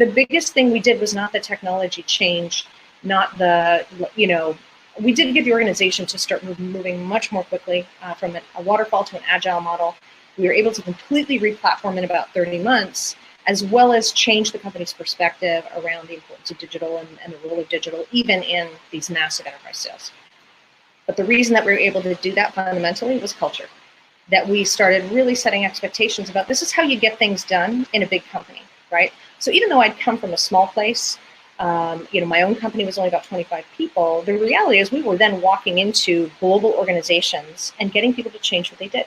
the biggest thing we did was not the technology change, not the, we did get the organization to start moving much more quickly from a waterfall to an agile model. We were able to completely re-platform in about 30 months, as well as change the company's perspective around the importance of digital and the role of digital, even in these massive enterprise sales. But the reason that we were able to do that fundamentally was culture. That we started really setting expectations about this is how you get things done in a big company, right? So even though I'd come from a small place, my own company was only about 25 people, the reality is we were then walking into global organizations and getting people to change what they did.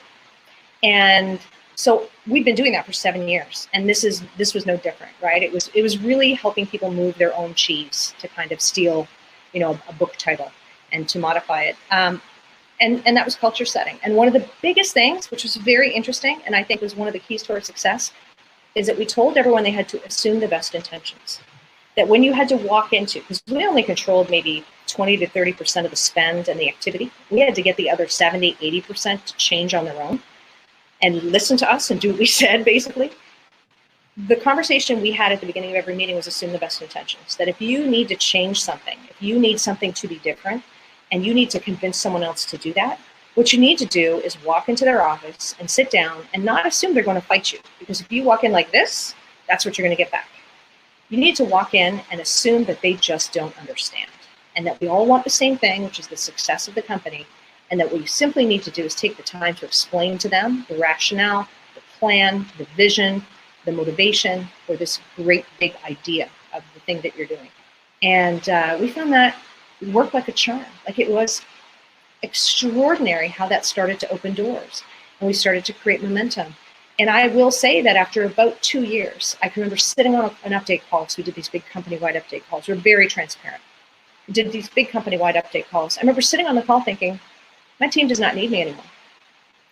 And so we've been doing that for 7 years, and this was no different, right? It was really helping people move their own cheese, to kind of steal, a book title and to modify it. And that was culture setting. And one of the biggest things, which was very interesting, and I think was one of the keys to our success, is that we told everyone they had to assume the best intentions. That when you had to walk into, because we only controlled maybe 20 to 30% of the spend and the activity, we had to get the other 70, 80% to change on their own and listen to us and do what we said, basically. The conversation we had at the beginning of every meeting was assume the best intentions. That if you need to change something, if you need something to be different, and you need to convince someone else to do that, what you need to do is walk into their office and sit down and not assume they're going to fight you. Because if you walk in like this, that's what you're going to get back. You need to walk in and assume that they just don't understand, and that we all want the same thing, which is the success of the company, and that what you simply need to do is take the time to explain to them the rationale, the plan, the vision, the motivation for this great big idea of the thing that you're doing. And we found that worked like a charm. Like, it was extraordinary how that started to open doors, and we started to create momentum. And I will say that after about 2 years, I can remember sitting on an update call, because we did these big company-wide update calls. We're very transparent. We did these big company-wide update calls. I remember sitting on the call thinking, my team does not need me anymore.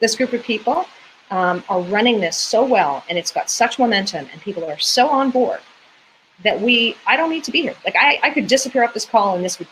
This group of people are running this so well, and it's got such momentum, and people are so on board that I don't need to be here. Like, I could disappear off this call and this would